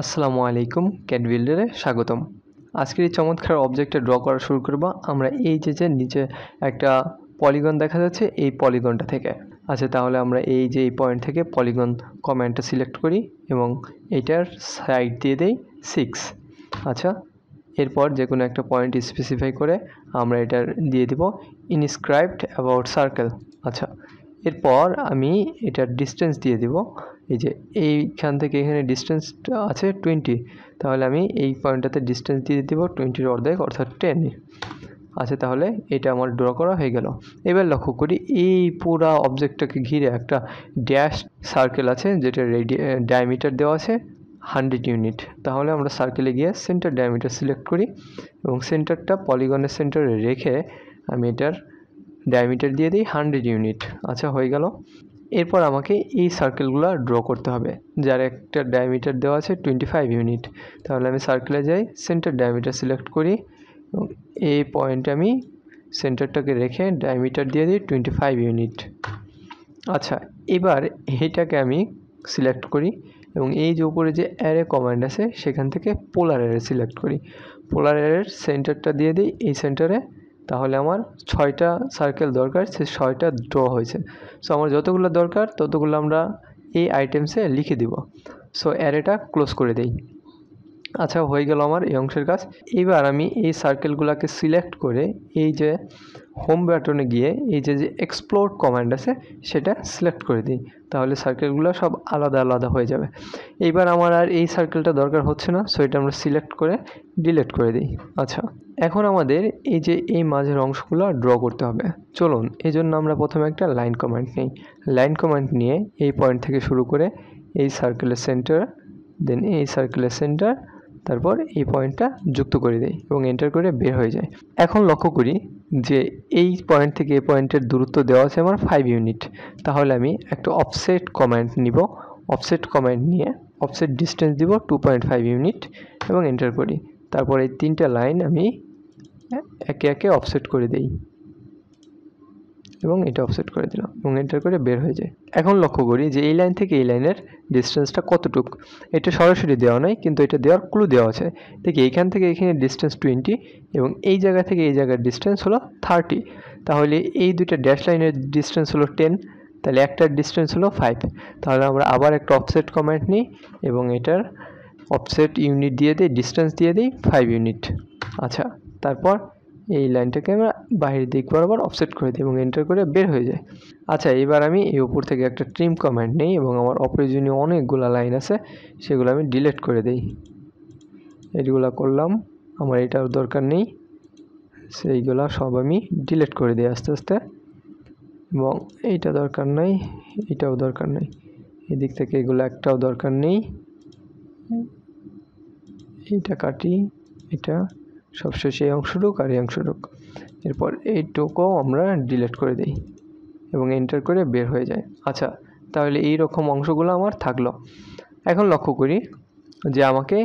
আসসালামু আলাইকুম, ক্যাড বিল্ডারে স্বাগতম। আজকের এই চমৎকার অবজেক্টটা ড্র করা শুরু করব আমরা এই যে নিচে একটা পলিগন দেখা যাচ্ছে এই পলিগনটা থেকে। আচ্ছা, তাহলে আমরা এই যে এই পয়েন্ট থেকে পলিগন কমান্ডটা সিলেক্ট করি এবং এটার সাইড দিয়ে দেই 6। আচ্ছা, এরপর যে কোনো একটা পয়েন্ট স্পেসিফাই করে আমরা এটার দিয়ে দিব ইনস্ক্রাইবড অ্যাবাউট সার্কেল। আচ্ছা, এরপর আমি এটার ডিস্টেন্স দিয়ে দিব, এই যে এইখান থেকে এখানে ডিস্টেন্সটা আছে 20, তাহলে আমি এই পয়েন্টটাতে ডিস্টেন্স দিয়ে দিব 20-এর অর্ধেক অর্থাৎ 10। আচ্ছা, তাহলে এটা আমার ড্র করা হয়ে গেল। এবার লক্ষ্য করি এই পুরো অবজেক্টটাকে ঘিরে একটা ড্যাশ সার্কেল আছে যেটা ডায়ামিটার দেওয়া আছে 100 ইউনিট। তাহলে আমরা সার্কেলে গিয়ে সেন্টার ডায়ামিটার সিলেক্ট করি এবং সেন্টারটা পলিগনের সেন্টারে রেখে আমি এটার ডায়ামিটার দিয়ে দিই 100 ইউনিট। আচ্ছা, হয়ে গেল। এরপর আমাকে এই সার্কেলগুলো ড্র করতে হবে যার একটা ডায়ামিটার দেওয়া আছে 25 ইউনিট। তাহলে আমি সার্কেলে যাই, সেন্টার ডায়ামিটার সিলেক্ট করি এবং এই পয়েন্টে আমি সেন্টারটাকে রেখে ডায়ামিটার দিয়ে দিই 25 ইউনিট। আচ্ছা, এবার এইটাকে আমি সিলেক্ট করি এবং এই যে উপরে যে অ্যারে কমান্ড আছে সেখান থেকে পোলার অ্যারে সিলেক্ট করি। পোলার অ্যারের সেন্টারটা দিয়ে দিই এই সেন্টারে। তাহলে আমার 6টা সার্কেল দরকার, সে 6টা ড্র হয়েছে। সো আমার যতগুলো দরকার ততগুলো আমরা এই আইটেমসে লিখে দিব। সো অ্যারেটা ক্লোজ করে দেই। আচ্ছা, হয়ে গেল আমার এই অংশের কাজ। এবার আমি এই সার্কেলগুলোকে সিলেক্ট করে এই যে হোম বাটনে গিয়ে এই যে এক্সপ্লোর কমান্ড আছে সেটা সিলেক্ট করে দিই। তাহলে সার্কেলগুলো সব আলাদা আলাদা হয়ে যাবে। এইবার আমার আর এই সার্কেলটা দরকার হচ্ছে না, সো এটা আমরা সিলেক্ট করে ডিলিট করে দিই। আচ্ছা, এখন আমাদের এই যে এই মাঝের অংশগুলো ড্র করতে হবে। চলুন, এই জন্য আমরা প্রথমে একটা লাইন কমান্ড নিই। লাইন কমান্ড নিয়ে এই পয়েন্ট থেকে শুরু করে এই সার্কেলের সেন্টার, দেন এই সার্কেলের সেন্টার, তারপর এই পয়েন্টটা যুক্ত করে দেই এবং এন্টার করে বের হয়ে যায়। এখন লক্ষ্য করি যে এই পয়েন্ট থেকে এই পয়েন্টের দূরত্ব দেওয়া আছে আমার 5 ইউনিট। তাহলে আমি একটা অফসেট কমান্ড নিব। অফসেট কমান্ড নিয়ে অফসেট ডিস্টেন্স দিব 2.5 ইউনিট এবং এন্টার করি। তারপর এই 3টা লাইন আমি একে একে অফসেট করে দেই এবং এটা অফসেট করে দিলাম এবং এন্টার করে বের হয়ে যায়। এখন লক্ষ্য করি যে এই লাইন থেকে এই লাইনের ডিস্টেন্সটা কতটুক। এটা সরাসরি দেওয়া নয়, কিন্তু এটা দেওয়ার ক্লু দেওয়া আছে। দেখি এইখান থেকে এখানে ডিস্টেন্স 20 এবং এই জায়গা থেকে এই জায়গার ডিস্টেন্স হলো 30। তাহলে এই দুইটা ড্যাশ লাইনের ডিস্টেন্স হলো 10, তাহলে একটার ডিস্টেন্স হলো 5। তাহলে আমরা আবার একটা অফসেট কমান্ড নিই এবং এটার অফসেট ইউনিট দিয়ে দিই, ডিস্টেন্স দিয়ে দিই 5 ইউনিট। আচ্ছা, তারপর এই লাইনটাকে আমরা বাইরের দিক বরাবর অফসেট করে দিই এবং এন্টার করে বের হয়ে যায়। আচ্ছা, এবার আমি এই উপর থেকে একটা ট্রিম কমান্ড নিই এবং আমার অপ্রয়োজনীয় অনেকগুলো লাইন আছে সেগুলো আমি ডিলিট করে দিই। এইগুলো করলাম, আমার এটার দরকার নেই, সেইগুলো সব আমি ডিলিট করে দিই আস্তে আস্তে। এবং এইটা দরকার নাই, এটাও দরকার নেই, এদিক থেকে এগুলো একটাও দরকার নেই। এইটা কাটি, এটা সবশেষে এই অংশটুক আর এই অংশটুক। এরপর এইটুকুও আমরা ডিলিট করে দিই এবং এন্টার করে বের হয়ে যায়। আচ্ছা, তাহলে এই রকম অংশগুলো আমার থাকলো। এখন লক্ষ্য করি যে আমাকে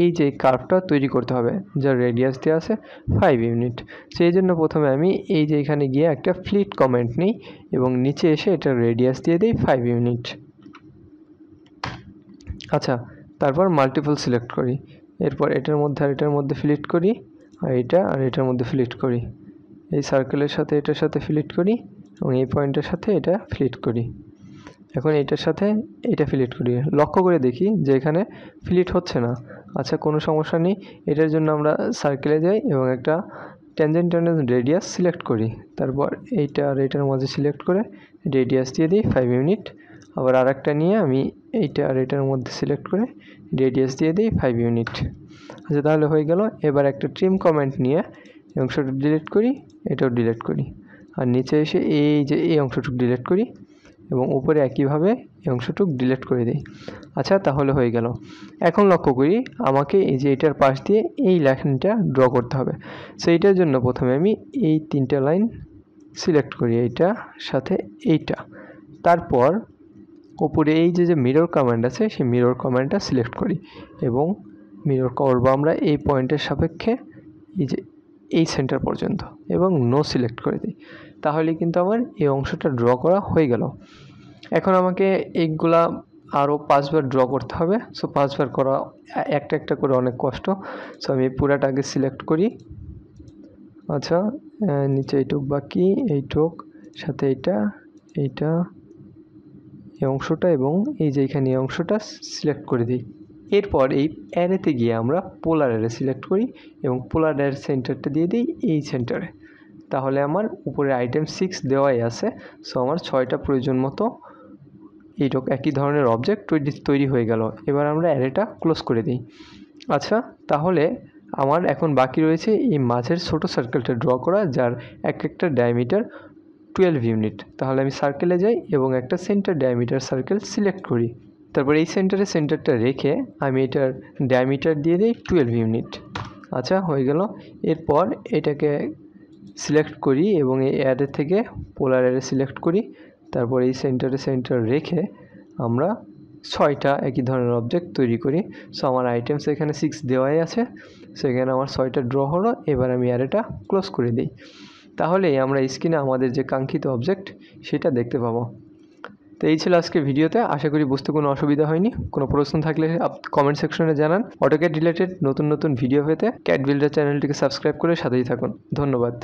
এই যে কার্ভটা তৈরি করতে হবে যার রেডিয়াস দেওয়া আছে 5 ইউনিট। সেই জন্য প্রথমে আমি এই যে এখানে গিয়ে একটা ফ্লিট কমেন্ট নিই এবং নিচে এসে এটার রেডিয়াস দিয়ে দিই 5 ইউনিট। আচ্ছা, তারপর মাল্টিপল সিলেক্ট করি। এরপর এটার মধ্যে আর এটার মধ্যে ফ্লিট করি, আর এটা আর এটার মধ্যে ফ্লিট করি। এই সার্কেলের সাথে এটার সাথে ফ্লিট করি এবং এই পয়েন্টের সাথে এটা ফ্লিট করি। এখন এটার সাথে এটা ফ্লিট করি। লক্ষ্য করে দেখি যে এখানে ফ্লিট হচ্ছে না। আচ্ছা, কোনো সমস্যা নেই। এটার জন্য আমরা সার্কেলে যাই এবং একটা ট্যানজেন্ট রেডিয়াস সিলেক্ট করি। তারপর এইটা আর এটার মধ্যে সিলেক্ট করে রেডিয়াস দিয়ে দিই 5 ইউনিট। আবার আর একটা নিয়ে আমি এইটা আর এটার মধ্যে সিলেক্ট করে রেডিয়াস দিয়ে দিই 5 ইউনিট। আচ্ছা, তাহলে হয়ে গেল। এবার একটা ট্রিম কমেন্ট নিয়ে এই অংশটা ডিলিট করি, এটাও ডিলিট করি, আর নিচে এসে এই যে এই অংশটুকু ডিলিট করি এবং উপরে একইভাবে এই অংশটুকু ডিলিট করে দিই। আচ্ছা, তাহলে হয়ে গেল। এখন লক্ষ্য করি আমাকে এই যে এটার পাশ দিয়ে এই লাইনটা ড্র করতে হবে। সো এইটার জন্য প্রথমে আমি এই 3টা লাইন সিলেক্ট করি, এইটা সাথে এইটা। তারপর উপরে এই যে মিরর কমান্ড আছে সেই মিরর কমান্ডটা সিলেক্ট করি এবং মিরর করবো আমরা এই পয়েন্টের সাপেক্ষে এই যে এই সেন্টার পর্যন্ত এবং নো সিলেক্ট করে দিই। তাহলে কিন্তু আমার এই অংশটা ড্র করা হয়ে গেল। এখন আমাকে এইগুলা আরও 5 বার ড্র করতে হবে। সো 5 বার করা একটা একটা করে অনেক কষ্ট। সো আমি পুরাটা আগে সিলেক্ট করি। আচ্ছা, নিচে এইটুক বাকি, এইটুক সাথে এইটা, এইটা, এই অংশটা এবং এই যে এখানে এই অংশটা সিলেক্ট করে দিই। এরপর এই অ্যারেতে গিয়ে আমরা পোলার অ্যারে সিলেক্ট করি এবং পোলার অ্যারের সেন্টারটা দিয়ে দিই এই সেন্টারে। তাহলে আমার উপরে আইটেম 6 দেওয়াই আছে। সো আমার 6টা প্রয়োজন মতো এইটুকু একই ধরনের অবজেক্ট তৈরি হয়ে গেল। এবার আমরা অ্যারেটা ক্লোজ করে দিই। আচ্ছা, তাহলে আমার এখন বাকি রয়েছে এই মাঝের ছোট সার্কেলটা ড্র করা, যার এক একটা ডায়ামিটার 12 ইউনিট। তাহলে আমি সার্কেলে যাই এবং একটা সেন্টার ডায়ামিটার সার্কেল সিলেক্ট করি। তারপর এই সেন্টারটা রেখে আমি এটার ডায়ামিটার দিয়ে দিই 12 ইউনিট। আচ্ছা, হয়ে গেল। এরপর এটাকে সিলেক্ট করি এবং এই অ্যারে থেকে পোলার অ্যারে সিলেক্ট করি। তারপর এই সেন্টার রেখে আমরা 6টা একই ধরনের অবজেক্ট তৈরি করি। সো আমার আইটেমস এখানে 6 দেওয়াই আছে। সেখানে আমার 6টা ড্র হলো। এবার আমি অ্যারেটা ক্লোজ করে দিই। তাহলেই আমরা স্ক্রিনে আমাদের যে কাঙ্ক্ষিত অবজেক্ট সেটা দেখতে পাবো। তো এই ছিল আজকের ভিডিওতে। আশা করি বুঝতে কোনো অসুবিধা হয়নি। কোনো প্রশ্ন থাকলে কমেন্ট সেকশনে জানান। অটোক্যাড রিলেটেড নতুন ভিডিও পেতে ক্যাড বিল্ডার চ্যানেলটিকে সাবস্ক্রাইব করে সাথেই থাকুন। ধন্যবাদ।